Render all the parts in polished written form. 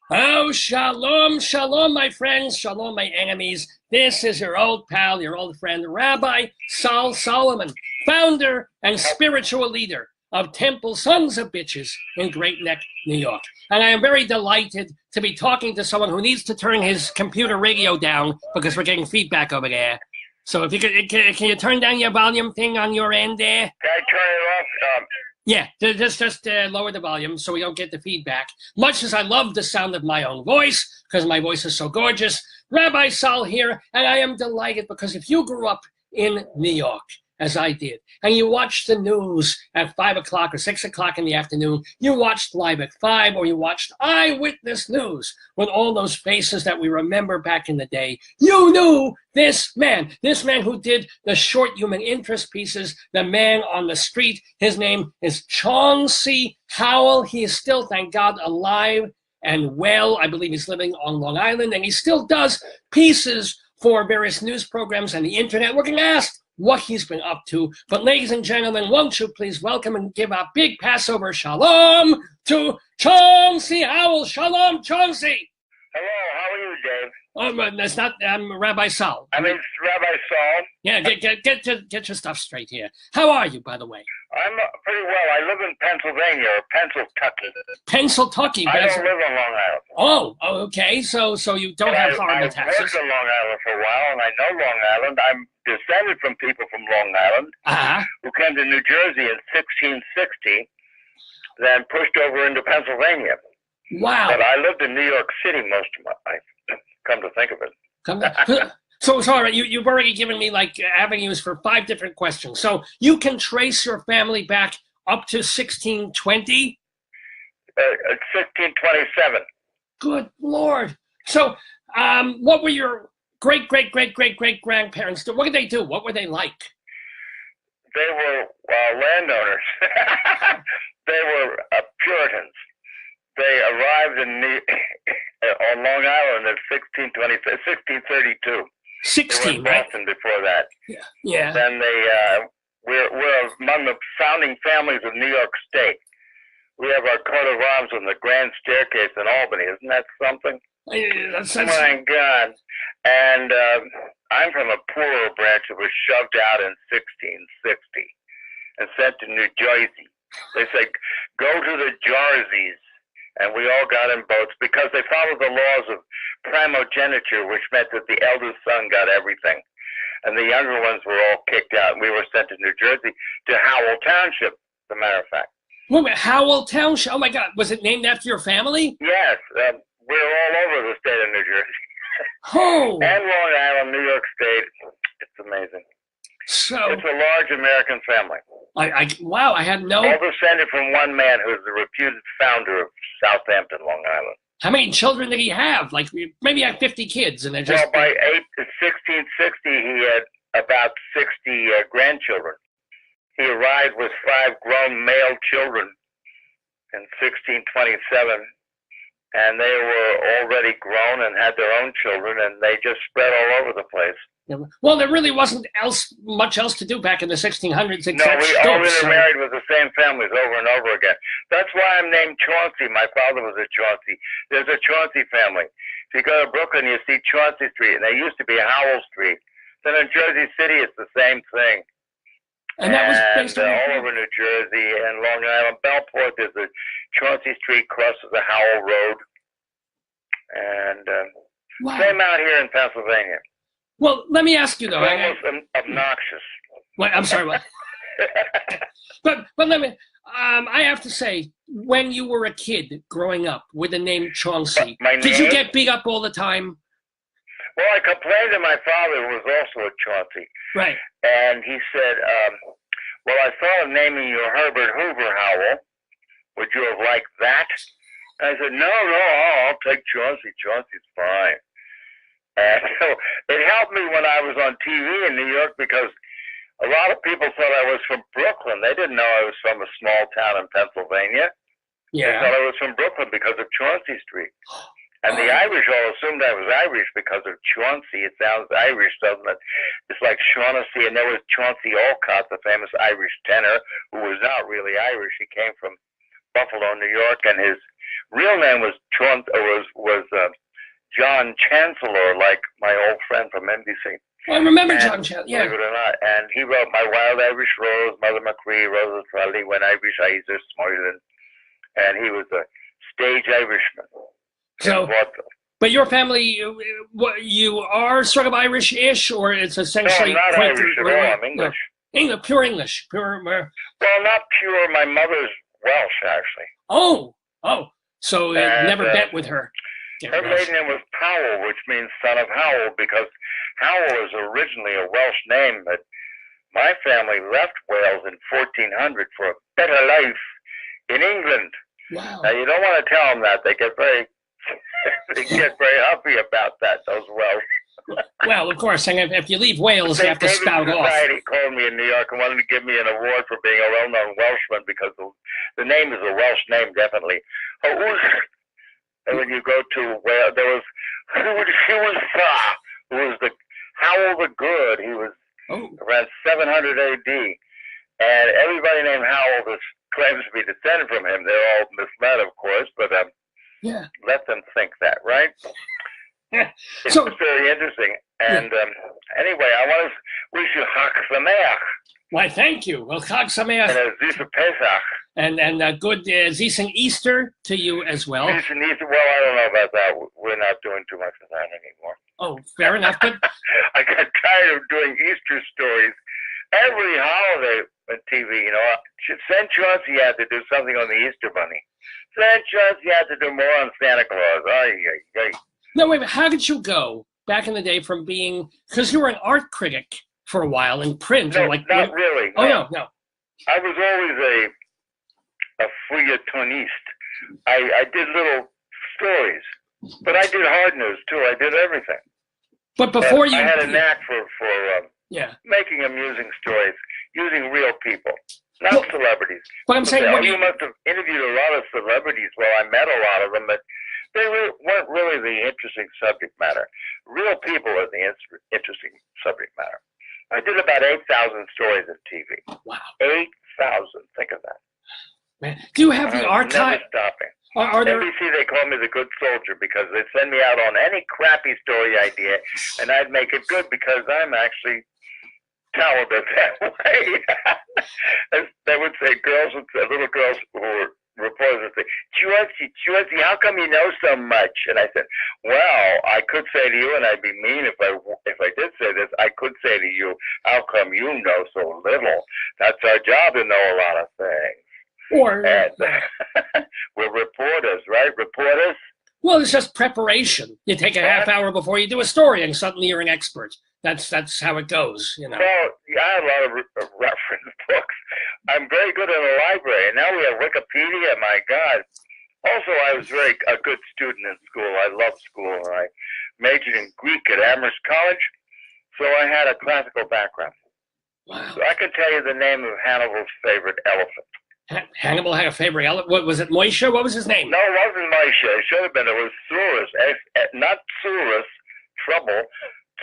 Oh, shalom, shalom, my friends, shalom, my enemies. This is your old pal, your old friend, Rabbi Sol Solomon, founder and spiritual leader of Temple Sons of Bitches in Great Neck, New York. And I am very delighted to be talking to someone who needs to turn his computer radio down because we're getting feedback over there. So if you can you turn down your volume thing on your end there? Can I turn it off? Yeah, just lower the volume so we don't get the feedback. Much as I love the sound of my own voice, because my voice is so gorgeous, Rabbi Sol here, and I am delighted because if you grew up in New York, as I did, and you watched the news at 5 o'clock or 6 o'clock in the afternoon, you watched Live at 5 or you watched Eyewitness News with all those faces that we remember back in the day, you knew this man who did the short human interest pieces, the man on the street. His name is Chauncey Howell. He is still, thank God, alive and well. I believe he's living on Long Island, and he still does pieces for various news programs and the internet. We're going to ask what he's been up to. But ladies and gentlemen, won't you please welcome and give a big Passover shalom to Chauncey Howell. Shalom, Chauncey. Hello, how are you, Dave? That's not, I'm Rabbi Sol. I mean, Rabbi Sol. Yeah, get your stuff straight here. How are you, by the way? I'm pretty well. I live in Pennsylvania, or Pennsyltucky. Pennsyltucky. I don't live on Long Island. Oh, okay. So you don't have horrible taxes. I worked on Long Island for a while, and I know Long Island. I'm descended from people from Long Island who came to New Jersey in 1660, then pushed over into Pennsylvania. Wow. But I lived in New York City most of my life, come to think of it. So sorry, you've already given me like avenues for 5 different questions. So you can trace your family back up to 1620? 1627. Good Lord. So what were your great-great-great-great-great-grandparents do? What did they do? What were they like? They were landowners. They were Puritans. They arrived on Long Island in 1632. 16, they were in Boston before that. Yeah. Then we're among the founding families of New York State. We have our coat of arms on the Grand Staircase in Albany. Isn't that something? That's... My God. And I'm from a poorer branch that was shoved out in 1660 and sent to New Jersey. They said, go to the Jerseys. And we all got in boats because they followed the laws of primogeniture, which meant that the eldest son got everything. And the younger ones were all kicked out. And we were sent to New Jersey, to Howell Township, as a matter of fact. Wait, Howell Township? Oh, my God. Was it named after your family? Yes. We're all over the state of New Jersey. Oh. And Long Island, New York State. It's amazing. So it's a large American family. Wow, I had no... All descended from one man who's the reputed founder of Southampton, Long Island. How many children did he have? Like, maybe he had 50 kids, and they're just... Well, by 1660, he had about 60 grandchildren. He arrived with 5 grown male children in 1627, and they were already grown and had their own children, and they just spread all over the place. Well, there really wasn't much else to do back in the 1600s except No, we all so... married with the same families over and over again. That's why I'm named Chauncey. My father was a Chauncey. There's a Chauncey family. If you go to Brooklyn, you see Chauncey Street, and there used to be Howell Street. Then in Jersey City, it's the same thing. And that was based on... all over New Jersey and Long Island. Bellport, there's a Chauncey Street crosses the Howell Road. And same out here in Pennsylvania. Well, let me ask you, though. It's almost obnoxious. What? I'm sorry, what? but let me... I have to say, when you were a kid growing up with the name Chauncey, did you get beat up all the time? Well, I complained to my father, who was also a Chauncey. Right. And he said, well, I thought of naming you Herbert Hoover Howell. Would you have liked that? And I said, no, I'll take Chauncey. Chauncey's fine. And so it helped me when I was on TV in New York because a lot of people thought I was from Brooklyn. They didn't know I was from a small town in Pennsylvania. Yeah. They thought I was from Brooklyn because of Chauncey Street. And the Irish all assumed I was Irish because of Chauncey. It sounds Irish, doesn't it? It's like Shaughnessy. And there was Chauncey Olcott, the famous Irish tenor, who was not really Irish. He came from Buffalo, New York, and his real name was John Chancellor, like my old friend from NBC. Well, I remember John Chancellor. Yeah. Believe it or not, and he wrote My Wild Irish Rose, Mother McCree, Rosa Trelly, When Irish Eyes Smiling, and he was a stage Irishman. So, but your family, you are sort of Irish-ish, or it's essentially... No, I'm not Irish at all. I'm English. No. English, pure English. Well, not pure. My mother's Welsh, actually. Oh. So never bet with her. Her maiden name was Powell, which means son of Howell, because Howell is originally a Welsh name, but my family left Wales in 1400 for a better life in England. Wow. Now, you don't want to tell them that. They get very huffy about that, those Welsh. Well, of course, and if you leave Wales, you have to spout off. Society called me in New York and wanted to give me an award for being a well-known Welshman because the name is a Welsh name, definitely. And when you go to Wales, there was who was the Howell the Good. He was around 700 A.D. And everybody named Howell claims to be descended from him. They're all misled, of course, but let them think that, right? It's very interesting. And anyway, I want to wish you Chag Sameach. Why, thank you. Well, Chag Sameach. And a Zisa Pesach. And a good Zising Easter to you as well. Zising Easter, well, I don't know about that. We're not doing too much of that anymore. Oh, fair enough. But I got tired of doing Easter stories every holiday on TV. You know, St. Chauncey had to do something on the Easter Bunny. St. Chauncey had to do more on Santa Claus. No, wait, how did you go back in the day from being, because you were an art critic for a while in print? No, not really. No. Oh, no. I was always a feuilletoniste. I did little stories, but I did hard news too. I did everything. But before I had a knack for making amusing stories using real people, not celebrities. But I'm saying, you must have interviewed a lot of celebrities. Well, I met a lot of them, but they weren't really the interesting subject matter. Real people are the interesting subject matter. I did about 8,000 stories on TV. Wow. 8,000. Think of that. Man, do you have the archive? Never stopping. Are there... NBC, they call me the good soldier because they send me out on any crappy story idea, and I'd make it good because I'm actually talented that way. They would say, little girls who were reporters would say, Chauncey, how come you know so much? And I said, well, I could say to you, and I'd be mean if I did say this, I could say to you, how come you know so little? That's our job to know a lot of things. And we're reporters, right? Reporters? Well, it's just preparation. You take a half hour before you do a story, and suddenly you're an expert. That's how it goes, you know. Well, I have a lot of reference books. I'm very good in the library, and now we have Wikipedia. My God! Also, I was a good student in school. I loved school, and I majored in Greek at Amherst College, so I had a classical background. Wow! So I can tell you the name of Hannibal's favorite elephant. Hannibal had a favorite elephant. What was it? Moishe? What was his name? No, it wasn't Moishe. It should have been. It was Surus. Not Surus. Trouble.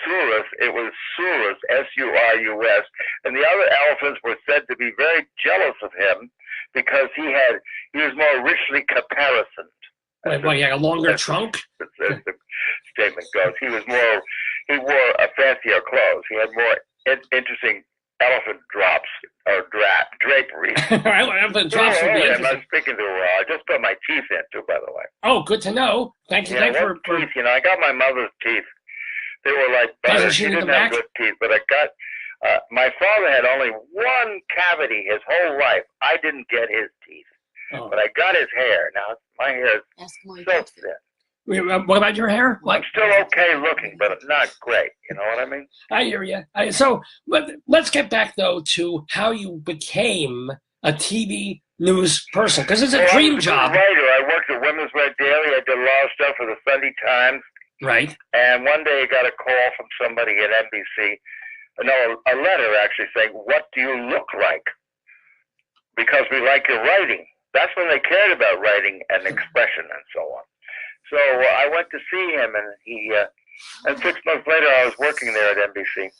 Surus. It was Surus. Surus. And the other elephants were said to be very jealous of him because he was more richly caparisoned. Well, he had a longer trunk. As the statement goes, he wore a fancier clothes. He had more interesting elephant drops or draperies. Elephant drops would be interesting. I'm speaking to I just put my teeth in too, by the way. Oh, good to know. Thank you. For teeth. You know, I got my mother's teeth. They were like butter. She didn't have good teeth, but I got. My father had only one cavity his whole life. I didn't get his teeth, but I got his hair. Now my hair is so thin. What about your hair? I'm still okay looking, but not great. You know what I mean? I hear you. But let's get back, though, to how you became a TV news person, because it's a dream job. I was a writer. I worked at Women's Red Daily. I did a lot of stuff for the Sunday Times. Right. And one day I got a call from somebody at NBC, a letter actually saying, what do you look like? Because we like your writing. That's when they cared about writing and expression and so on. So I went to see him, and 6 months later I was working there at NBC.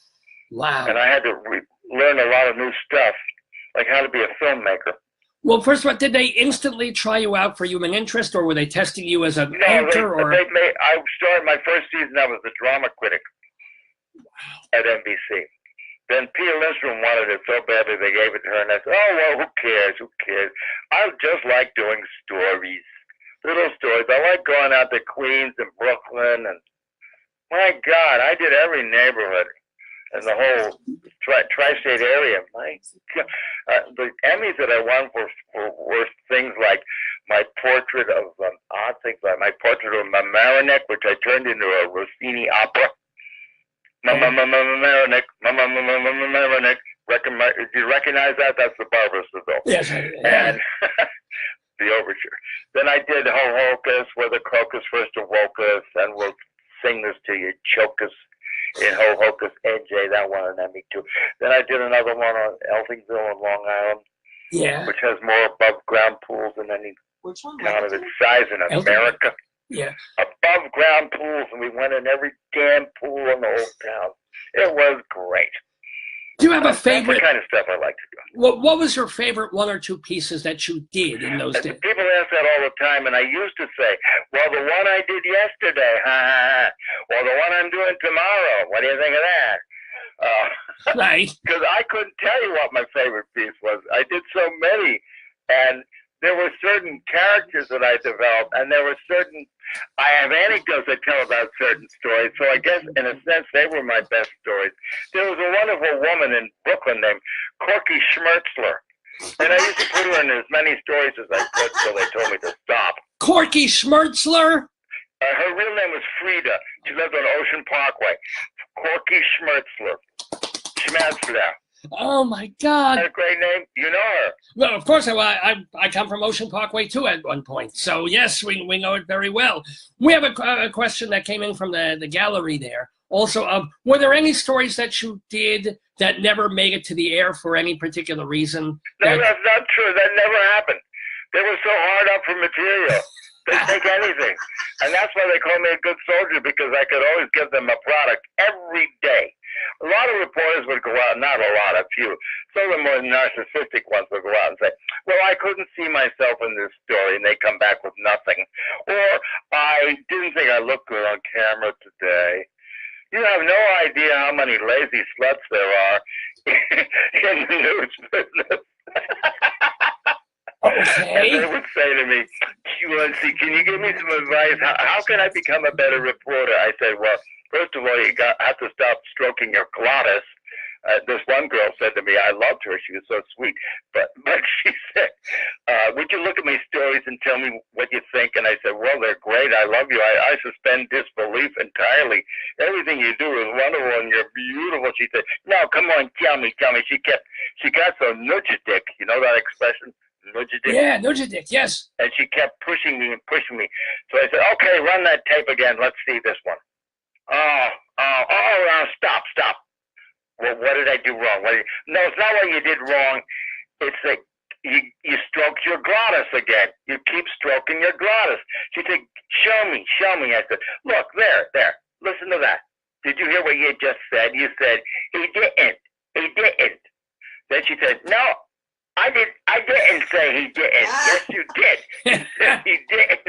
Wow. And I had to learn a lot of new stuff, like how to be a filmmaker. Well, first of all, did they instantly try you out for Human Interest, or were they testing you as an anchor? I started my first season. I was the drama critic at NBC. Then Peter Lindstrom wanted it so badly they gave it to her, and I said, "Oh well, who cares? Who cares? I just like doing stories, little stories. I like going out to Queens and Brooklyn, and my God, I did every neighborhood in the whole tri-state area. My God, the Emmys that I won were things like my portrait of odd things like my portrait of Mamaroneck, which I turned into a Rossini opera. Mamaroneck. Do you recognize that? That's the Barbara Seville. Yes. And the overture. Then I did Ho Hocus, where the crocus first awoke us, and we'll sing this to you, choke us. In Ho Hocus, NJ, that won an Emmy too. Then I did another one on Elthingville in Long Island, which has more above ground pools than any town of its size in America. Yeah, above ground pools, and we went in every damn pool in the whole town. It was great. Do you have a favorite? That's the kind of stuff I like to do. What was your favorite one or two pieces that you did in those days? People ask that all the time, and I used to say, well, the one I did yesterday, or the one I'm doing tomorrow. What do you think of that? Right. Because I couldn't tell you what my favorite piece was. I did so many, and there were certain characters that I developed, and there were certain, I have anecdotes I tell about certain stories, so I guess in a sense they were my best stories. There was a wonderful woman in Brooklyn named Corky Schmertzler, and I used to put her in as many stories as I could until they told me to stop. Corky Schmertzler? Her real name was Frida. She lived on Ocean Parkway. Corky Schmertzler. Schmertzler. Oh my God! That's a great name. You know her. Well, of course, I come from Ocean Parkway too at one point. So yes, we know it very well. We have a question that came in from the gallery there. Also, were there any stories that you did that never made it to the air for any particular reason? No, that's not true. That never happened. They were so hard up for material. They take anything. And that's why they call me a good soldier, because I could always give them a product every day. A lot of reporters would go out, not a lot, a few. Some of the more narcissistic ones would go out and say, well, I couldn't see myself in this story, and they come back with nothing. Or, I didn't think I looked good on camera today. You have no idea how many lazy sluts there are in the news business. Okay. And they would say to me, CHAUNCey, can you give me some advice? How can I become a better reporter? I said, well, first of all, you have to stop stroking your glottis. This one girl said to me, I loved her. She was so sweet. But she said, would you look at my stories and tell me what you think? And I said, well, they're great. I love you. I suspend disbelief entirely. Everything you do is wonderful and you're beautiful. She said, no, come on, tell me. She got so nudge-a-dick. You know that expression? Nudge-a-dick? Yeah, nudge-a-dick, yes. And she kept pushing me. So I said, okay, run that tape again. Let's see this one. Stop. Well, what did I do wrong? No, it's not what you did wrong. It's that you stroked your glottis again. You keep stroking your glottis. She said, show me. I said, look, there. Listen to that. Did you hear what you just said? You said, he didn't. Then she said, no, I didn't say he didn't. Yes, you did. You said he didn't.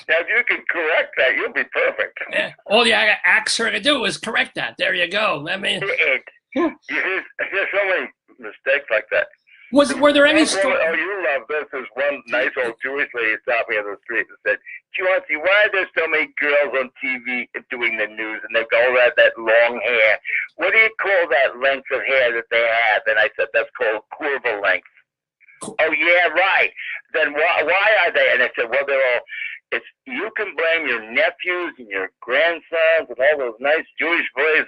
Now, if you can correct that, you'll be perfect. Yeah. All you asked her to do is correct that. There you go. I mean, there's so many mistakes like that. Were there any stories? Oh, you love this. There's one nice old Jewish lady stopped me on the street and said, CHAUNCey, why are there so many girls on TV doing the news and they've got all that long hair? What do you call that length of hair that they have? And I said, that's called curva length. Oh, yeah, right. Then why are they? And I said, well, you can blame your nephews and your grandsons and all those nice Jewish boys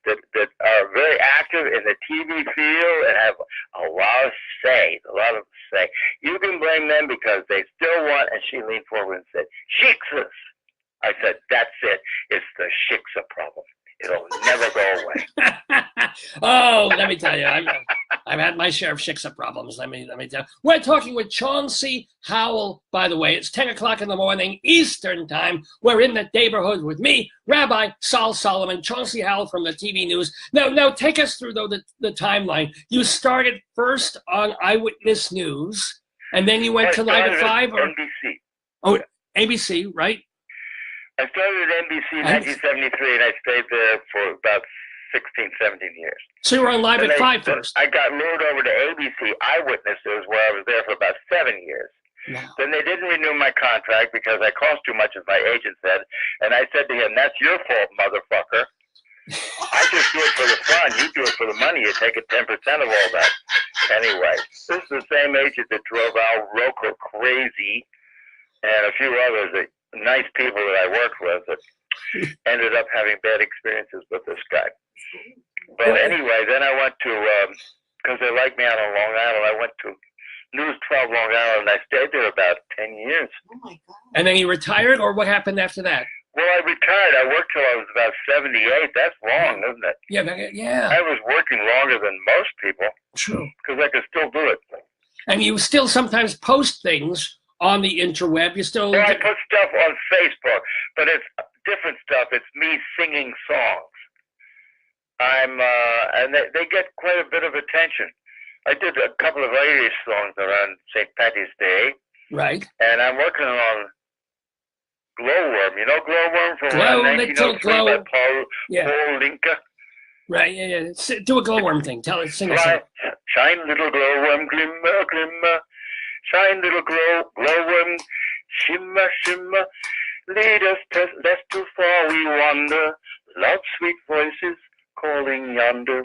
that are very active in the TV field and have a lot of say. You can blame them because they still want, and she leaned forward and said, shiksas. I said, that's it. It's the shiksa problem. It'll never go away. Oh, let me tell you, I've had my share of shiksa problems. Let me tell you. We're talking with Chauncey Howell, by the way. It's 10 o'clock in the morning, Eastern time. We're in the neighborhood with me, Rabbi Sol Solomon, Chauncey Howell from the TV news. Now take us through, though, the timeline. You started first on Eyewitness News, and then you went to Live at 5? Or NBC. Oh, ABC, right? I started at NBC in 1973, and I stayed there for about 16, 17 years. So you were on Live at 5 first. I got lured over to ABC Eyewitnesses, where I was there for about 7 years. Wow. Then they didn't renew my contract because I cost too much, as my agent said. And I said to him, "That's your fault, motherfucker. I just do it for the fun. You do it for the money. You take 10% of all that." Anyway, this is the same agent that drove Al Roker crazy, and a few others, that nice people that I worked with, that ended up having bad experiences with this guy. But anyway, then I went to, because they liked me out on Long Island, I went to News 12 Long Island, and I stayed there about 10 years. Oh my God. And then you retired, or what happened after that? Well, I retired. I worked till I was about 78. That's long, isn't it? Yeah. I was working longer than most people. True. Because I could still do it. And you still sometimes post things on the interweb. You still... Well, I put stuff on Facebook, but it's different stuff. It's me singing songs. And they get quite a bit of attention. I did a couple of Irish songs around St. Paddy's Day. Right. And I'm working on Glowworm. You know Glowworm from Glow, 1903 by Paul Linka? Right, yeah. Do a Glowworm thing. Sing a song. Shine, little glowworm, glimmer, glimmer. Shine, little glowworm, shimmer, shimmer. Lead us lest too far we wander. Love's sweet voices calling yonder.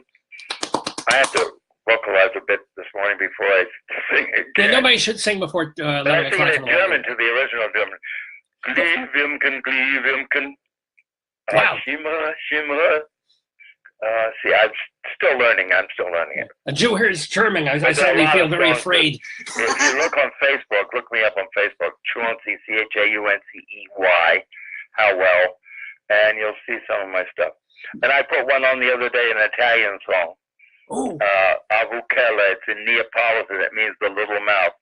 I have to vocalize a bit this morning before I sing again. Yeah, nobody should sing before 11 I'm o'clock. singing in German to the original German. Glühwürmchen. Wow. Shimmer, shimmer. See, I'm still learning it. A Jew hears German. I certainly feel very afraid. If you look on Facebook, look me up on Facebook, Chauncey, CHAUNCEY, Howell, and you'll see some of my stuff. And I put one on the other day, an Italian song. Avucella, it's in Neapolitan, it means the little mouth.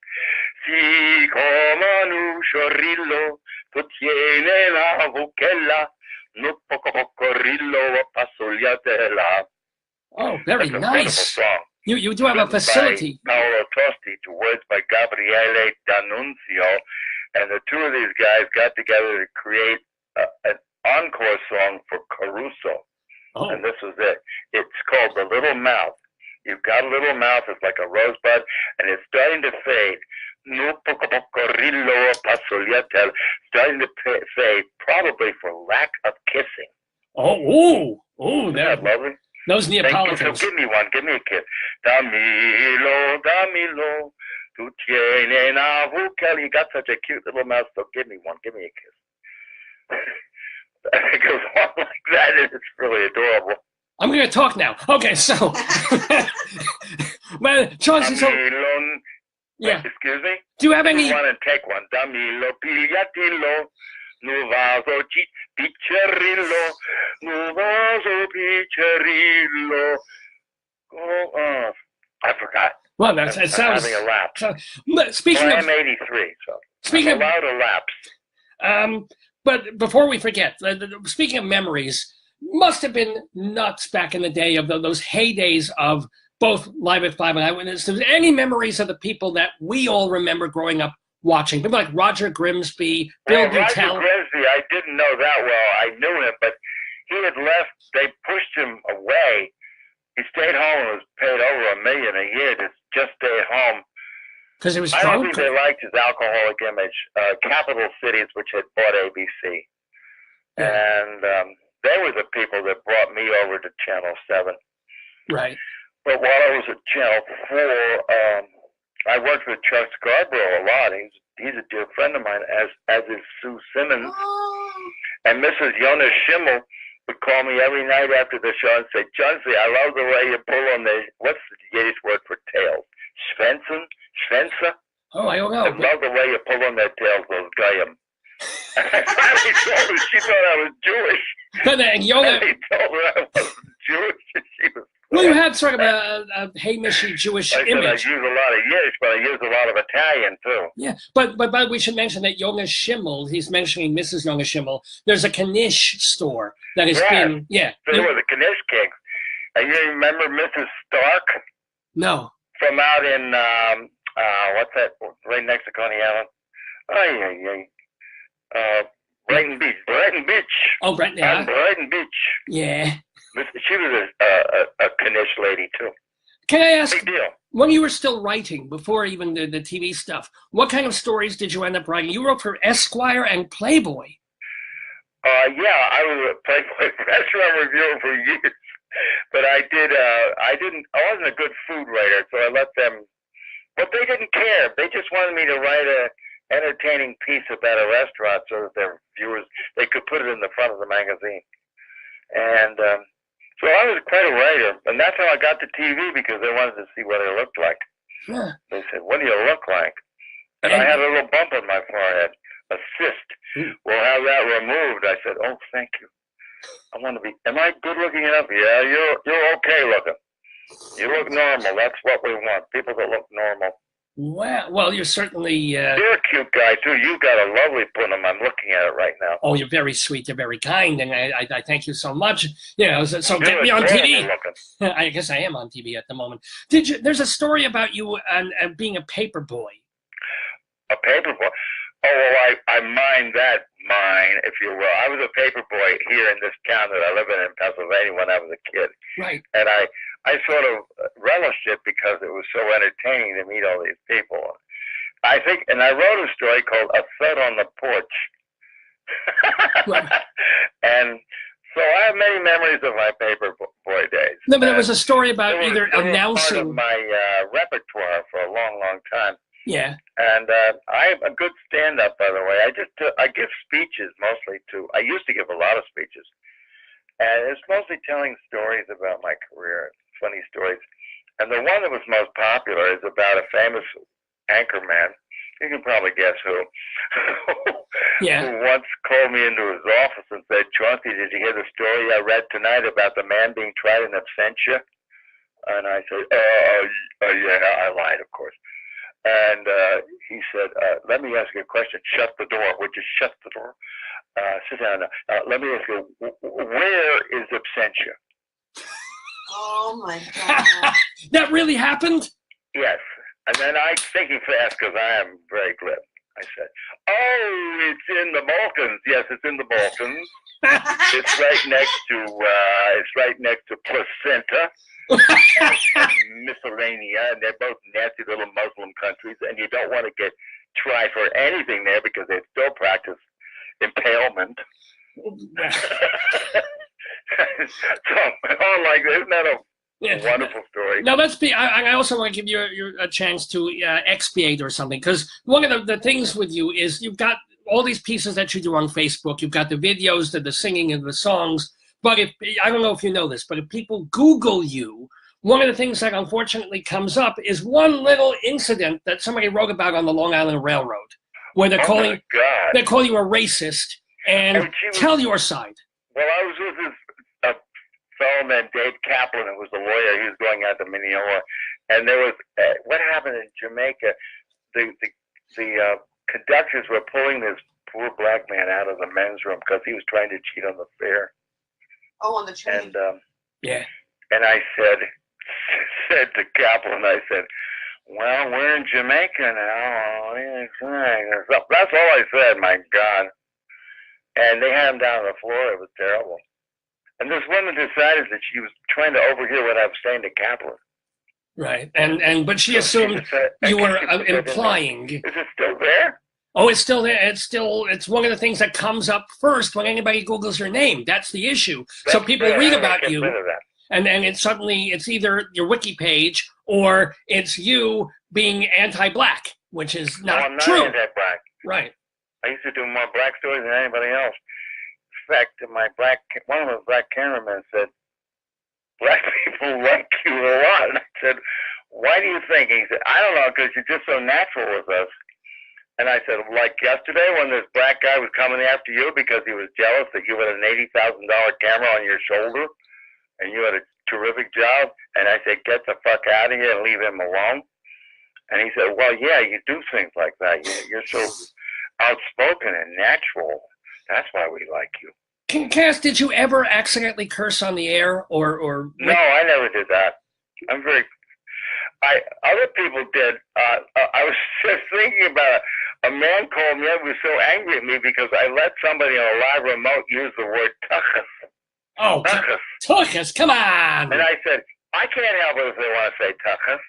Si come un usciorillo, tu tiene l'avucella, no poco pocorillo, passogliatella. Oh, very That's a nice. song. You do have a facility. By Paolo Tosti, to words by Gabriele D'Annunzio, and the two of these guys got together to create an encore song for Caruso. Oh. And this was it. It's called The Little Mouth. You've got a little mouth, it's like a rosebud, and it's starting to fade. No pocorillo pasoliatel, starting to fade, probably for lack of kissing. Oh, Isn't that lovely? Those Neapolitans. So give me one, give me a kiss. Damilo, tu tiene una vucella. You got such a cute little mouth, so give me one, give me a kiss. It goes on like that, and it's really adorable. I'm going to talk now. Okay, so, well, Chauncey, so, yeah. Excuse me? Do you have any? You want to take one. Damilo, pigliatillo, nuvaso piccerillo, nuvaso piccerillo. Oh, I forgot. Well, it sounds. I'm having a lapse. Speaking well, of. I'm 83, so. Speaking I'm allowed a lapse. But before we forget, speaking of memories, must have been nuts back in the day of those heydays of both Live at 5 and Eyewitness. There's any memories of the people that we all remember growing up watching? People like Roger Grimsby, Bill Beutel. Roger Grimsby, I didn't know that well. I knew him, but he had left. They pushed him away. He stayed home and was paid over $1 million a year to just stay at home. Because he was I drunk? don't think they liked his alcoholic image. Capital Cities, which had bought ABC. Yeah. And they were the people that brought me over to Channel 7. Right. But while I was at Channel 4, I worked with Chuck Scarborough a lot. He's a dear friend of mine, as is Sue Simmons. Oh. And Mrs. Jonas Schimmel would call me every night after the show and say, "Chauncey, I love the way you pull on the, what's the Yiddish word for tails? Schwänzen? Schwänze? Oh, I don't know. I love the way you pull on their tails, those goyim." And I finally told her, she thought I was Jewish. And I told her I wasn't Jewish, and she was Well, you had sort of a Hamishy Jewish I said image. I use a lot of Yiddish, but I use a lot of Italian too. Yeah, but we should mention that Yoga Schimmel, he's mentioning Mrs. Yoga Schimmel, there's a Knish store that has been, yeah. So it was a Knish King. And you remember Mrs. Stark? No. From out in, what's that, right next to Coney Island? Brighton Beach. Brighton Beach. Oh, Brighton, yeah. Brighton Beach. Yeah. She was a Knish lady too. Can I ask, big deal. When you were still writing, before even the TV stuff, what kind of stories did you end up writing? You wrote for Esquire and Playboy. Yeah, I was a Playboy restaurant reviewer for years, but I wasn't a good food writer, so I let them. But they didn't care. They just wanted me to write a entertaining piece about a restaurant so that their viewers, they could put it in the front of the magazine. And so I was quite a writer, and that's how I got to TV, because they wanted to see what I looked like. Yeah. They said, "What do you look like?" And I had a little bump on my forehead, a cyst. We'll have that removed. I said, "Oh, thank you. I want to be. Am I good looking enough?" "Yeah, you're okay looking. You look normal. That's what we want. People that look normal." Well, you're certainly... You're a cute guy, too. You've got a lovely punim. I'm looking at it right now. Oh, you're very sweet. You're very kind, and I thank you so much. You know, so get me on TV. I guess I am on TV at the moment. There's a story about you and being a paper boy. A paper boy? Oh, well, I mind that if you will. I was a paper boy here in this town that I live in Pennsylvania when I was a kid. Right. And I sort of relished it because it was so entertaining to meet all these people. I think, and I wrote a story called A Thud on the Porch. Right. And so I have many memories of my paper boy days. No, but there was a story about either announcing... Part of my repertoire for a long, long time. Yeah. And I'm a good stand-up, by the way. I give speeches mostly to... I used to give a lot of speeches. And it's mostly telling stories about my career, funny stories. And the one that was most popular is about a famous anchorman. You can probably guess who. Yeah. Who once called me into his office and said, "Chauncey, did you hear the story I read tonight about the man being tried in absentia?" And I said, yeah, I lied, of course. And he said, "Let me ask you a question. Shut the door. Would you shut the door? Sit down. Let me ask you, where is absentia?" Oh, my God. That really happened? Yes. And then I'm thinking fast because I am very glib. I said, "Oh, it's in the Balkans." "Yes, it's in the Balkans. It's right next to placenta and Miscellanea, and they're both nasty little Muslim countries, and you don't want to get tried for anything there because they still practice impalement." So, like, isn't that a wonderful story? Now, I also want to give you a chance to expiate or something, because one of the things with you is you've got all these pieces that you do on Facebook. You've got the videos, the singing and the songs. But I don't know if you know this, but if people Google you, one of the things that unfortunately comes up is one little incident that somebody wrote about on the Long Island Railroad, where they're calling you a racist and tell your side. Well, I was with this fellow named Dave Kaplan, who was a lawyer. He was going out to Mineola, and there was what happened in Jamaica. The conductors were pulling this poor black man out of the men's room because he was trying to cheat on the fare. Oh, on the train. And yeah. And I said to Kaplan, I said, "Well, we're in Jamaica now. That's all I said. My God." And they had him down on the floor. It was terrible. And this woman decided that she was trying to overhear what I was saying to Kaplan. Right. But she assumed you were implying. Is it still there? Oh, it's still there. It's one of the things that comes up first when anybody Googles your name. That's the issue. So people read about you, and then it's either your wiki page or it's you being anti-black, which is not true. I'm not anti-black. Right. I used to do more black stories than anybody else. In fact, one of the black cameramen said, "Black people like you a lot." And I said, "Why do you think?" He said, "I don't know, because you're just so natural with us." And I said, "Like yesterday when this black guy was coming after you because he was jealous that you had an $80,000 camera on your shoulder and you had a terrific job. And I said, get the fuck out of here and leave him alone. And he said, well, yeah, you do things like that. You're so outspoken and natural. That's why we like you. Cass, did you ever accidentally curse on the air, or? No, I never did that. I'm very. Other people did. I was just thinking about it. A man called me up, was so angry at me because I let somebody on a live remote use the word tuchus. Oh, tuchus, come on. And I said, I can't help it if they want to say tuchus.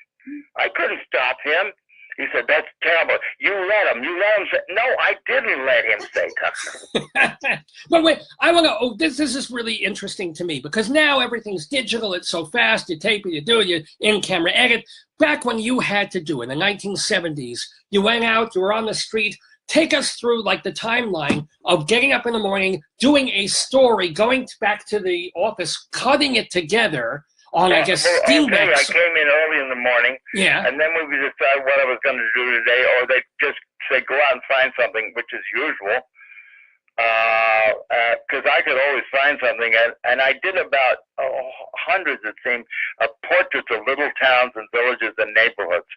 I couldn't stop him. He said, that's terrible. You let him say, no, I didn't let him say tuchus. But wait, I want to, this is really interesting to me because now everything's digital. It's so fast. You tape it, you do it, you in-camera edit. Back when you had to do it in the 1970s, you went out, you were on the street. Take us through like the timeline of getting up in the morning, doing a story, going back to the office, cutting it together on, I guess, Steambox. I came in early in the morning, and then we would decide what I was going to do today, or they just say, go out and find something, which is usual, because I could always find something, and I did about hundreds, it seemed, of portraits of little towns and villages and neighborhoods.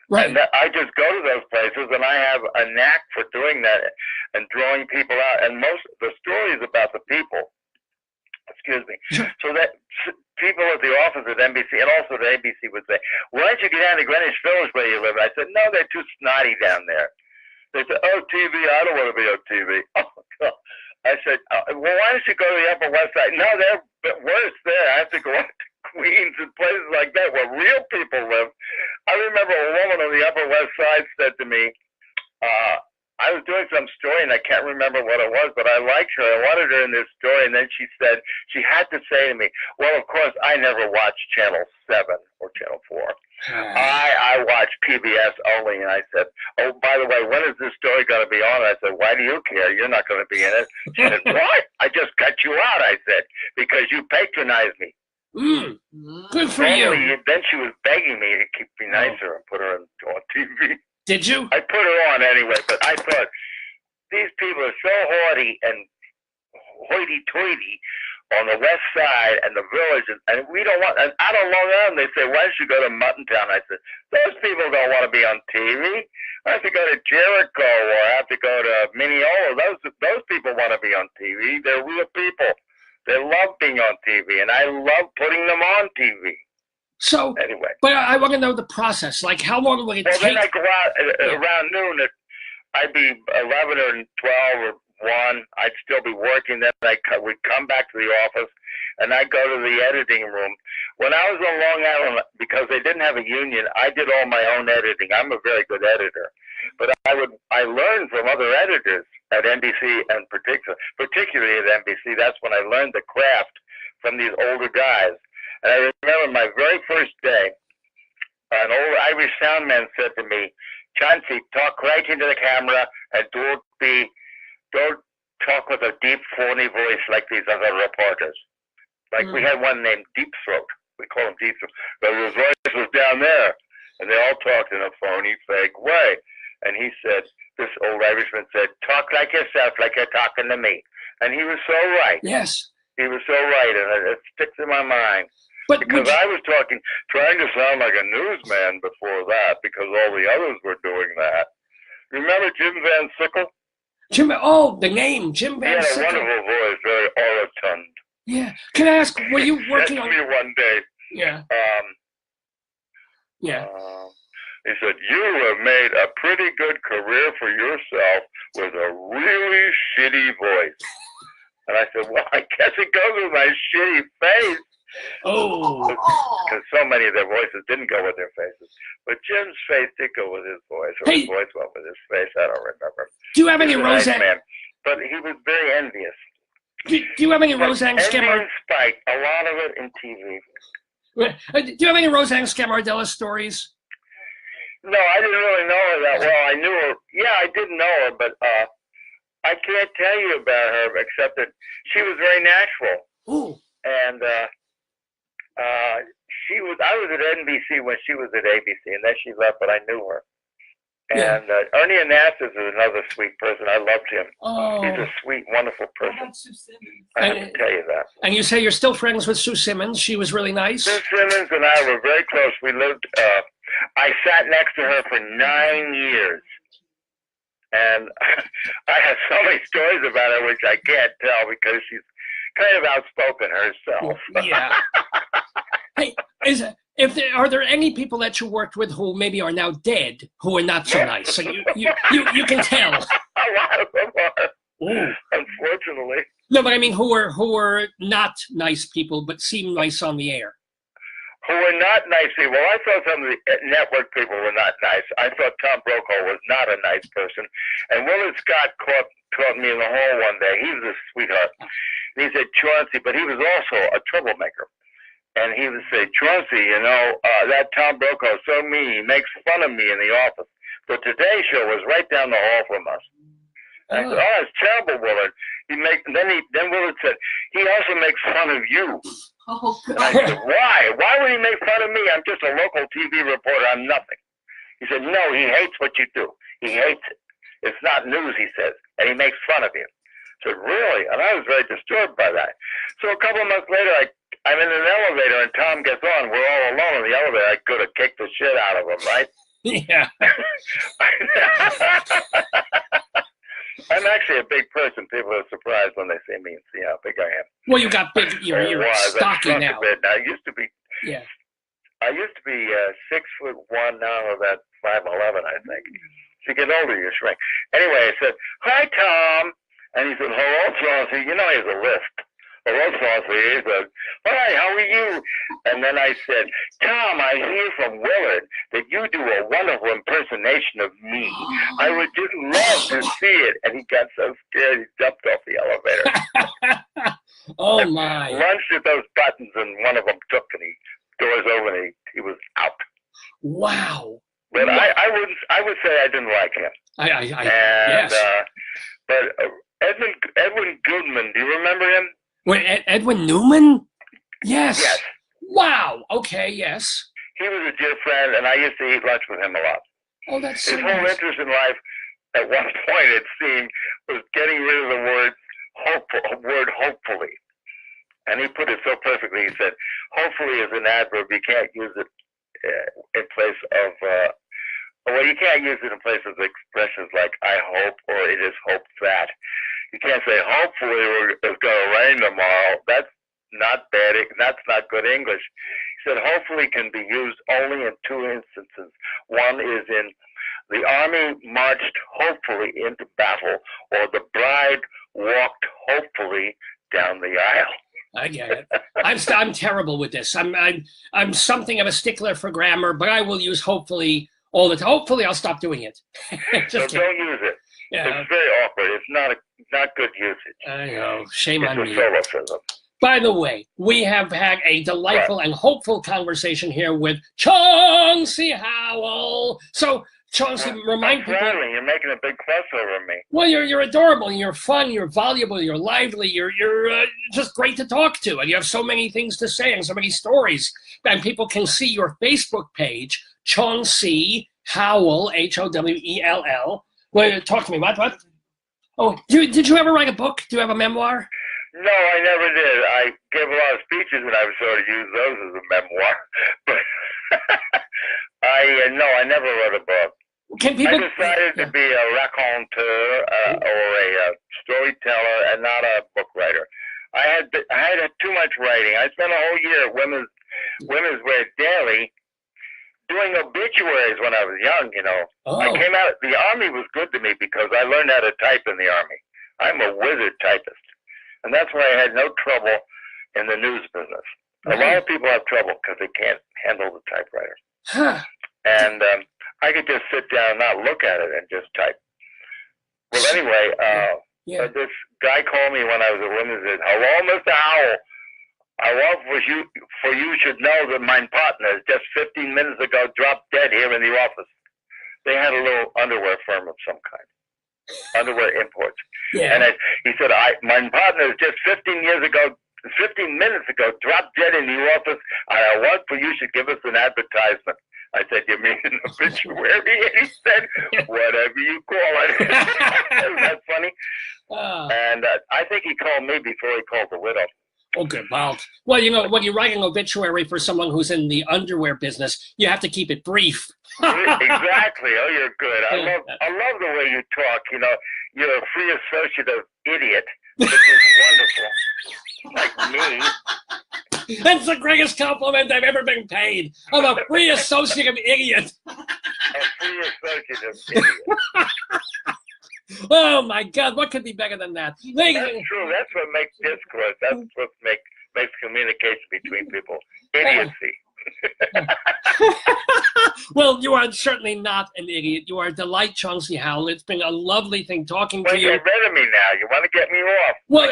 Right. And I just go to those places, and I have a knack for doing that and drawing people out, and most of the stories about the people. Excuse me. So that people at the office at NBC and also at ABC would say, why don't you get down to Greenwich Village where you live? I said, no, they're too snotty down there. They said, oh, TV, I don't want to be on TV. Oh, God. I said, well, why don't you go to the Upper West Side? No, they're worse there. I have to go out to Queens and places like that where real people live. I remember a woman on the Upper West Side said to me, I was doing some story, and I can't remember what it was, but I liked her. I wanted her in this story, and then she said, she had to say to me, well, of course, I never watched Channel 7 or Channel 4. I watch PBS only, and I said, oh, by the way, when is this story going to be on? I said, why do you care? You're not going to be in it. She said, what? I just cut you out, I said, because you patronized me. Good for you. Then she was begging me to keep me nicer and put her on TV. Did you? I put her on anyway, but I thought, these people are so haughty and hoity-toity on the west side and the village, and we don't want, and out on Long Island, they say, why don't you go to Muttontown? I said, those people don't want to be on TV. I have to go to Jericho, or I have to go to Mineola. Those people want to be on TV. They're real people. They love being on TV, and I love putting them on TV. So, anyway. But I want to know the process. Like, how long would it take? Well, then I go out around noon. I'd be 11 or 12 or 1. I'd still be working. Then we'd come back to the office, and I'd go to the editing room. When I was on Long Island, because they didn't have a union, I did all my own editing. I'm a very good editor. But I learned from other editors at NBC, and particularly at NBC. That's when I learned the craft from these older guys. And I remember my very first day, an old Irish sound man said to me, Chauncey, talk right into the camera and don't talk with a deep, phony voice like these other reporters. Like we had one named Deep Throat. We call him Deep Throat. But his voice was down there, and they all talked in a phony, fake way. And he said, this old Irishman said, talk like yourself, like you're talking to me. And he was so right. Yes. He was so right, and it sticks in my mind. But because I was trying to sound like a newsman before that, because all the others were doing that. Remember Jim Van Sickle? The name, Jim Van Sickle. He had a wonderful voice, very orotund. Yeah. Can I ask, were you working on... me one day. Yeah. He said, you have made a pretty good career for yourself with a really shitty voice. And I said, well, I guess it goes with my shitty face. Oh. Because so many of their voices didn't go with their faces. But Jim's face did go with his voice, or his voice went with his face. I don't remember. Do you have any Roseanne? Nice man, but he was very envious. Do you have any Roseanne Scammer? Envy and spite, a lot of it in TV. Do you have any Roseanne Scamardella stories? No, I didn't really know her that well. I knew her. Yeah, I did know her, but I can't tell you about her except that she was very natural. Ooh. And I was at NBC when she was at ABC, and then she left, but I knew her. And Ernie Anastas is another sweet person. I loved him. Oh. He's a sweet, wonderful person. I have to tell you that. And you say you're still friends with Sue Simmons. She was really nice. Sue Simmons and I were very close. We lived, I sat next to her for 9 years. And I have so many stories about her, which I can't tell because she's kind of outspoken herself. Yeah. Hey, are there any people that you worked with who maybe are now dead who are not so nice? So you can tell. A lot of them are. Ooh. Unfortunately. No, but I mean who are not nice people but seem nice on the air. Who were not nice people. Well, I thought some of the network people were not nice. I thought Tom Brokaw was not a nice person. And Willard Scott caught me in the hall one day. He was a sweetheart. And he said, Chauncey, but he was also a troublemaker. And he would say, Chauncey, you know, that Tom Brokaw is so mean. He makes fun of me in the office. The Today Show was right down the hall from us. I said, oh, it's terrible, Willard. Then Willard said, he also makes fun of you. Oh, and I said, why? Why would he make fun of me? I'm just a local TV reporter. I'm nothing. He said, no, he hates what you do. He hates it. It's not news, he says, and he makes fun of you. I said, really? And I was very disturbed by that. So a couple of months later, I'm in an elevator, and Tom gets on. We're all alone in the elevator. I could have kicked the shit out of him, right? Yeah. I'm actually a big person. People are surprised when they see me and see how big I am. Well, you got big. You're stocky now. I used to be. Yeah. I used to be 6'1". Now I'm about 5'11", I think. As you get older, you shrink. Anyway, I said, "Hi, Tom," and he said, "Hello, Chauncey." You know, he has a lisp. Hello, Chauncey. He said, "Hi, how are you?" And then I said, "Tom, I hear from Willard that you do a wonderful impersonation of me. I would just love to see it." And he got so scared, he jumped off the elevator. Oh, my. Lunged at those buttons, and one of them took, and doors open, and he was out. Wow. But I would say I didn't like him. Yes. But Edwin Goodman, do you remember him? Wait, Edwin Newman? Yes. Yes. Wow. Okay, yes. He was a dear friend, and I used to eat lunch with him a lot. Oh, that's so His whole nice. interest in life, at one point it seemed, was getting rid of the word hopefully. And he put it so perfectly. He said, hopefully is an adverb. You can't use it in place of, you can't use it in place of expressions like I hope or it is hoped that. You can't say, hopefully it's going to rain tomorrow. That's not bad. That's not good English. He said, hopefully can be used only in two instances. One is in the army marched hopefully into battle, or the bride walked hopefully down the aisle. I get it. I'm terrible with this. I'm something of a stickler for grammar, but I will use hopefully all the time. Hopefully I'll stop doing it. So don't use it. Yeah. It's very awkward. It's not good usage. I know. Shame on me. It's a solophysm. By the way, we have had a delightful and hopeful conversation here with Chauncey Howell. So, Chauncey, remind people. You're making a big fuss over me. Well, you're adorable, and you're fun, you're valuable, you're lively, you're just great to talk to, and you have so many things to say and so many stories. And people can see your Facebook page, Chauncey Howell, Howell. Well, talk to me. What? Oh, did you ever write a book? Do you have a memoir? No, I never did. I gave a lot of speeches, and I was sort of used those as a memoir. But I never wrote a book. Can people? I decided to be a raconteur or a storyteller, and not a book writer. I had too much writing. I spent a whole year at Women's Wear Daily doing obituaries when I was young. You know, I came out. The Army was good to me because I learned how to type in the Army. I'm a wizard typist. And that's why I had no trouble in the news business. A lot of people have trouble because they can't handle the typewriter. Huh. And I could just sit down and not look at it and just type. Well, anyway, this guy called me when I was at Women's and said, "Hello, Mr. Howell. I want for you should know that my partner just 15 minutes ago dropped dead here in the office." They had a little underwear firm of some kind. Underwear imports. Yeah. And he said, my partner just 15 minutes ago dropped dead in the office. I want for you should give us an advertisement. I said, you mean an obituary? And he said, whatever you call it. Isn't that funny? And I think he called me before he called the widow. Oh, good. Well, you know, when you write an obituary for someone who's in the underwear business, you have to keep it brief. Exactly. Oh, you're good. I love the way you talk. You know, you're a free associate of idiot, which is wonderful. Like me. That's the greatest compliment I've ever been paid. I'm a free associate of idiot. A free associate of idiot. Oh my God! What could be better than that? That's true. That's what makes discourse. That's what makes communication between people. Idiocy. Well, you are certainly not an idiot. You are a delight, Chauncey Howell. It's been a lovely thing talking to you. Well, get rid of me now. You want to get me off. Well,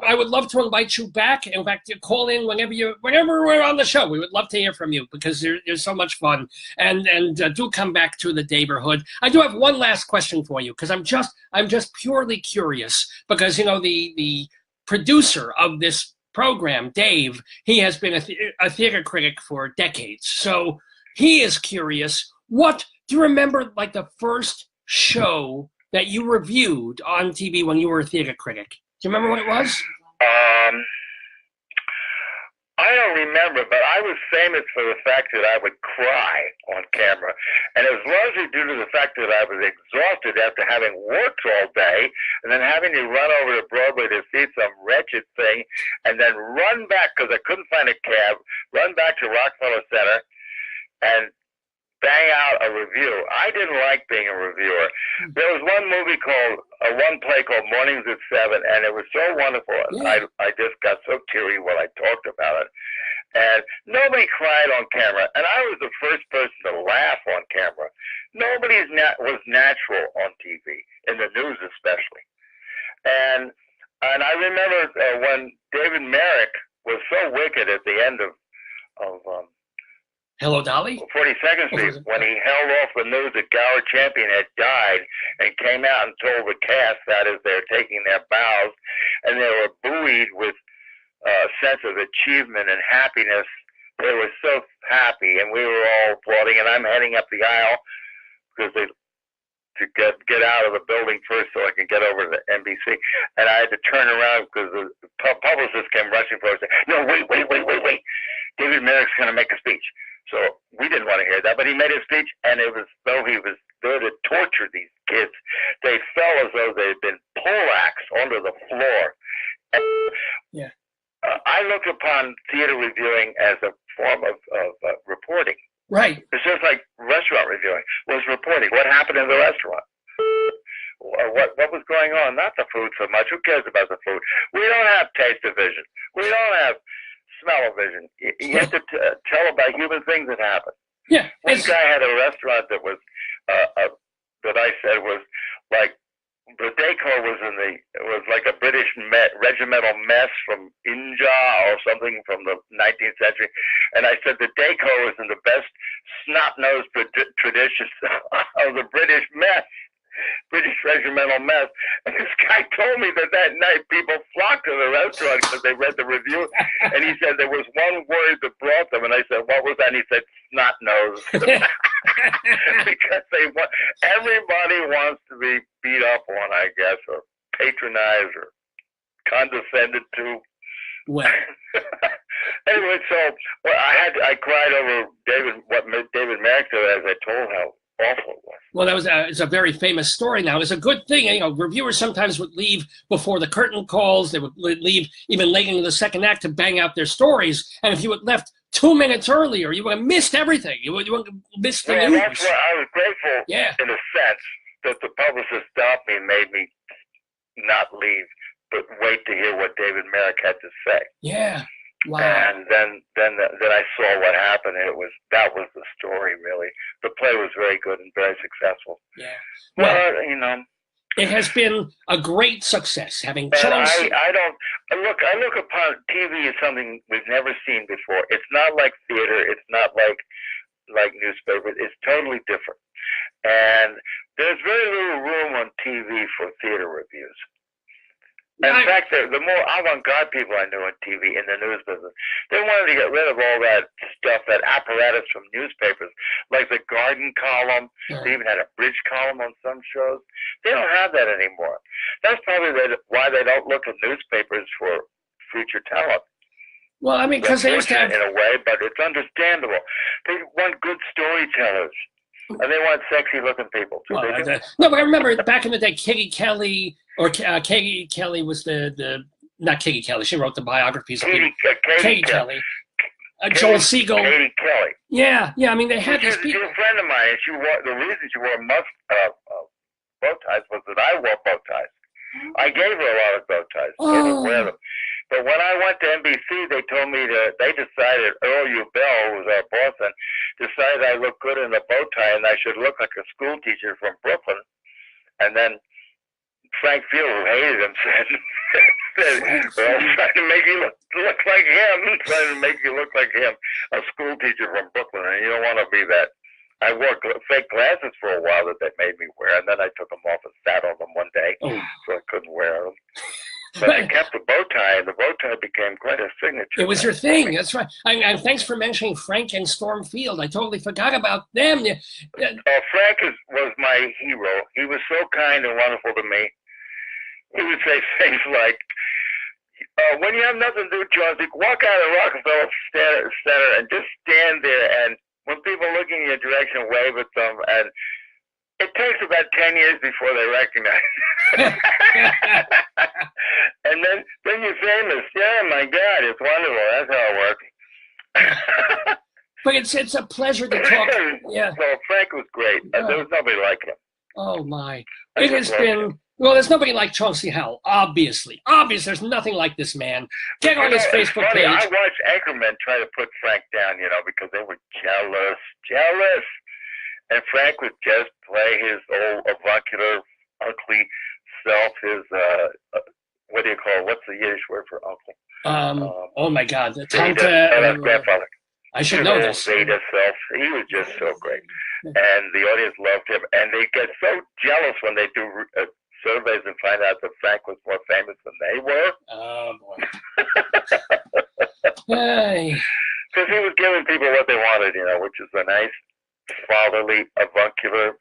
I would love to invite you back. In fact, you call in whenever we're on the show. We would love to hear from you because you're so much fun. And do come back to the neighborhood. I do have one last question for you because I'm just purely curious because, you know, the producer of this program, Dave, he has been a theater critic for decades. So he is curious. What do you remember, like the first show that you reviewed on TV when you were a theater critic? Do you remember what it was? I don't remember, but I was famous for the fact that I would cry on camera. And it was largely due to the fact that I was exhausted after having worked all day and then having to run over to Broadway to see some wretched thing and then run back because I couldn't find a cab, run back to Rockefeller Center and bang out a review. I didn't like being a reviewer. There was one play called Mornings at 7, and it was so wonderful. Yeah. I just got so teary when I talked about it. And nobody cried on camera, and I was the first person to laugh on camera. Nobody was natural on TV, in the news especially. And I remember when David Merrick was so wicked at the end of Hello, Dolly? 42nd Street, when he held off the news that Gower Champion had died and came out and told the cast, that is, they're taking their bows, and they were buoyed with a sense of achievement and happiness. They were so happy, and we were all applauding, and I'm heading up the aisle because to get out of the building first so I can get over to the NBC. And I had to turn around because the publicist came rushing for us. No, wait. David Merrick's going to make a speech. So we didn't want to hear that, but he made a speech, and it was though he was there to torture these kids. They felt as though they had been poleaxed onto the floor. And, yeah. I look upon theater reviewing as a form of reporting. Right. It's just like restaurant reviewing was reporting. What happened in the restaurant? What was going on? Not the food so much. Who cares about the food? We don't have taste of vision. We don't have smell of vision. You have to tell about human things that happen. Yeah. One guy had a restaurant that was that I said was like the decor was like a British regimental mess from India or something from the 19th century, and I said the decor was in the best snot-nosed traditions of the British mess. British regimental mess. And this guy told me that night people flocked to the restaurant because they read the review. And he said there was one word that brought them. And I said, what was that? And he said, snot nose. Because everybody wants to be beat up on, I guess, or patronized or condescended to. Well. Anyway, so I cried over what David Merrick said as I told how awful it was. Well, it's a very famous story now. It's a good thing. You know, reviewers sometimes would leave before the curtain calls. They would leave even late into the second act to bang out their stories. And if you had left 2 minutes earlier, you would have missed everything. You would have missed the news. That's why I was grateful, in a sense, that the publicist stopped me and made me not leave, but wait to hear what David Merrick had to say. Yeah. Wow. And then I saw what happened, and that was the story, really. The play was very good and very successful. Yeah. Well, you know, it has been a great success having Chauncey. I look upon TV as something we've never seen before. It's not like theater. It's not like newspapers. It's totally different. And there's very little room on TV for theater reviews. In fact, the more avant-garde people I knew on TV in the news business, they wanted to get rid of all that stuff, that apparatus from newspapers, like the garden column. They even had a bridge column on some shows. They don't have that anymore. That's probably why they don't look at newspapers for future talent. Well, I mean, because they used to have... in a way, but it's understandable. They want good storytellers. And they want sexy-looking people, too. Well, no, but I remember back in the day, Katie Kelly, or Katie Kelly was not Katie Kelly, she wrote the biographies of Katie Kelly. Joel Siegel. Katie Kelly. Yeah, I mean, they had these people. She was a friend of mine, and the reason she wore bow ties was that I wore bow ties. I gave her a lot of bow ties. Oh. I didn't wear them. But when I went to NBC, they decided, Earl Ubell, who was our boss, and decided I looked good in a bow tie and I should look like a school teacher from Brooklyn. And then Frank Field, who hated him, said well, trying to make you look like him, trying to make you look like him, a school teacher from Brooklyn, and you don't want to be that. I wore fake glasses for a while that they made me wear, and then I took them off and sat on them one day, so I couldn't wear them. But I kept the bow tie, and the bow tie became quite a signature. It was your thing, that's right. And thanks for mentioning Frank and Storm Field. I totally forgot about them. Frank was my hero. He was so kind and wonderful to me. He would say things like, when you have nothing to do, Chauncey, walk out of Rockefeller Center and just stand there, and when people are looking in your direction, wave at them, and it takes about 10 years before they recognize you. And then you're famous. Yeah, my God, it's wonderful. That's how it works. But it's a pleasure to talk. Yeah. So Frank was great. There was nobody like him. Oh, my. It has been... Well, there's nobody like Chauncey Howell, obviously. There's nothing like this man. Get on his Facebook page. I watched Anchorman try to put Frank down, because they were jealous. And Frank would just play his old avuncular, ugly self, his, what do you call it? What's the Yiddish word for uncle? Oh, my God. Grandfather. I should know this. Zeta self. He was just so great. And the audience loved him. And they get so jealous when they do surveys and find out that Frank was more famous than they were. Oh, boy. Hey. Because he was giving people what they wanted, which is a nice, fatherly, avuncular,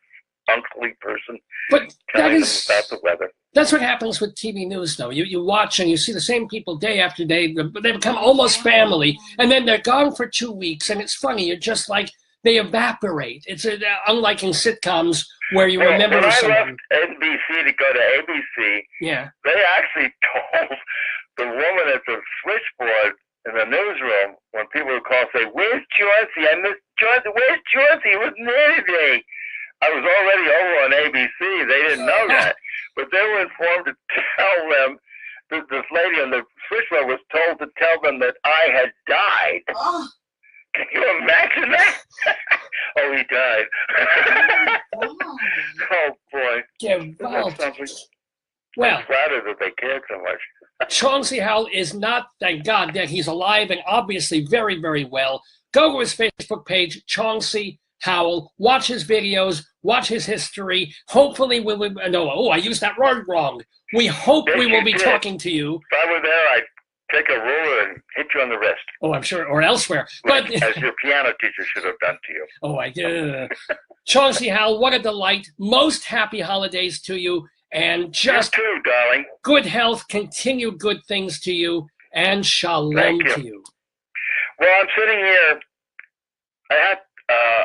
uncly person. But that is about the weather. That's what happens with TV news, though. You watch and you see the same people day after day. They become almost family, and then they're gone for 2 weeks. And it's funny. You're just like, they evaporate. It's unlike in sitcoms where you remember someone. When I left NBC to go to ABC, they actually told the woman at the switchboard in the newsroom, when people would call and say, "Where's Chauncey? I missed Chauncey. Where's Chauncey? He wasn't there today." I was already over on ABC. They didn't know that. But they were informed to tell them, this lady on the switchboard was told to tell them that I had died. Oh. Can you imagine that? Oh, he died. Oh, boy. Well, I'm flattered that they cared so much. Chauncey Howell is not, thank God, that he's alive and obviously very, very well. Go to his Facebook page, Chauncey Howell. Watch his videos. Watch his history. Hopefully, I used that word wrong. We hope we will be talking to you. If I were there, I'd take a ruler and hit you on the wrist. Oh, I'm sure, or elsewhere. But as your piano teacher should have done to you. Oh, I did. Chauncey Howell, what a delight. Most happy holidays to you. And just you too, darling. Good health, continued good things to you, and shalom to you. Well, I'm sitting here.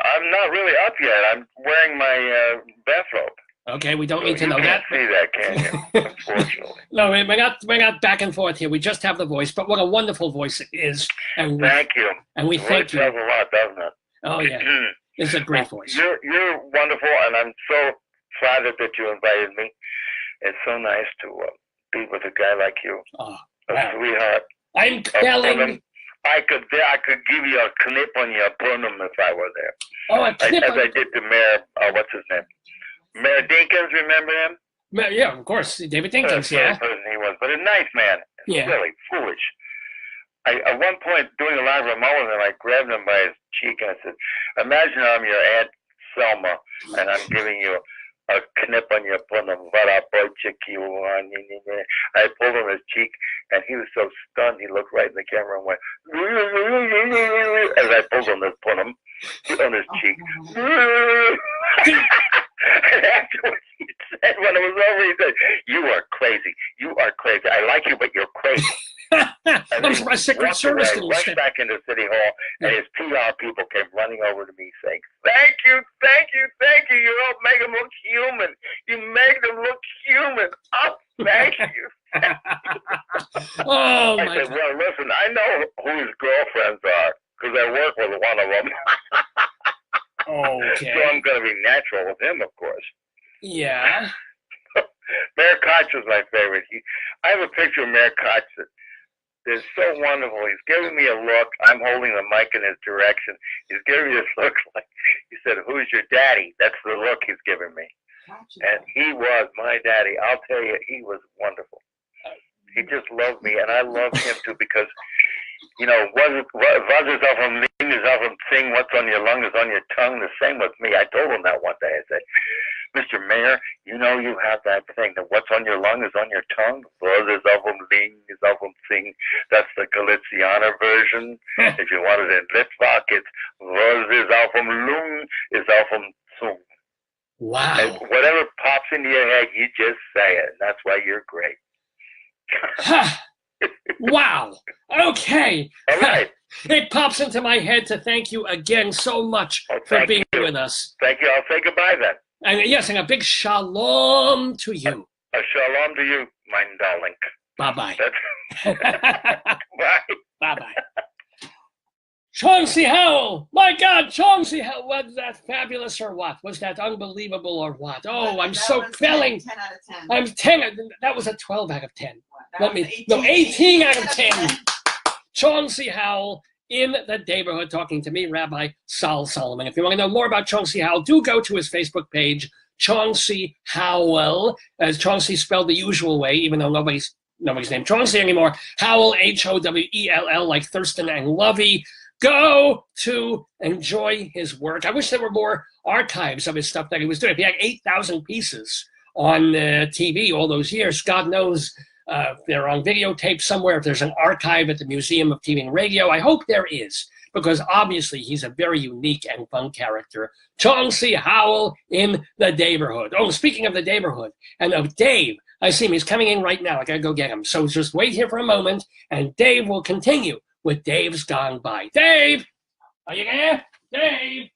I'm not really up yet. I'm wearing my bathrobe. Okay, we don't need to know that. You can't see that, can you? Unfortunately. No, we're not back and forth here. We just have the voice, but what a wonderful voice it is. And thank you. And we thank you. It says a lot, doesn't it? Oh, yeah. It's a great voice. You're wonderful, and I'm so flattered that you invited me. It's so nice to be with a guy like you. Oh, a sweetheart. I'm telling. I could give you a knip on your Burnham if I were there. Oh, a knip. As I did to Mayor, what's his name? Mayor Dinkins, remember him? Yeah, of course. David Dinkins, yeah. Person he was, but a nice man. Yeah. Really foolish. At one point, doing a live remote with him, I grabbed him by his cheek and I said, "Imagine I'm your Aunt Selma, and I'm giving you a knip on your punum, I pulled on his cheek, and he was so stunned, he looked right in the camera and went, as I pulled on his punum, on his cheek. And afterwards, he said, when it was over, he said, "You are crazy. You are crazy. I like you, but you're crazy." I'm surprised Secret Service didn't rushed back into City Hall, and his PR people came running over to me saying, "Thank you, thank you, thank you. You helped make them look human. You make them look human. Oh, thank you." Oh, I said, "Well, listen, I know who his girlfriends are because I work with one of them." Okay. So I'm going to be natural with him, of course. Yeah. Mayor Koch is my favorite. I have a picture of Mayor Koch that is so wonderful. He's giving me a look. I'm holding the mic in his direction. He's giving me this look like, he said, "Who's your daddy?" That's the look he's giving me. And he was my daddy. I'll tell you, he was wonderful. He just loved me, and I loved him too because, you know, was is auf dem Liegen is auf dem Zing, what's on your lung is on your tongue. The same with me. I told him that one day. I said, "Mr. Mayor, you know you have that thing that what's on your lung is on your tongue. Was is auf dem Liegen is auf dem Zing." That's the Galiciana version. If you want it in Litvak, it's was is auf dem Lung is auf dem Zung. Wow. And whatever pops into your head, you just say it. And that's why you're great. Wow. Okay. All right. It pops into my head to thank you again so much for being with us. Thank you. I'll say goodbye then. And yes, and a big shalom to you. A shalom to you, my darling. Bye-bye. Bye. Bye-bye. Chauncey Howell! My God, Chauncey Howell! Was that fabulous or what? Was that unbelievable or what? Oh, I'm so feeling. 10 out of 10. I'm 10. That was a 12 out of 10. That was 18 out of 10. Chauncey Howell in the neighborhood talking to me, Rabbi Sol Solomon. If you want to know more about Chauncey Howell, do go to his Facebook page, Chauncey Howell, as Chauncey spelled the usual way, even though nobody's named Chauncey anymore. Howell, Howell, like Thurston and Lovey. Go to enjoy his work. I wish there were more archives of his stuff that he was doing. If he had 8,000 pieces on TV all those years, God knows they're on videotape somewhere. If there's an archive at the Museum of TV and Radio, I hope there is, because obviously he's a very unique and fun character. Chauncey Howell in the neighborhood. Oh, speaking of the neighborhood and of Dave, I see him. He's coming in right now. I gotta go get him. So just wait here for a moment, and Dave will continue with Dave's Gone By. Dave, are you there? Dave.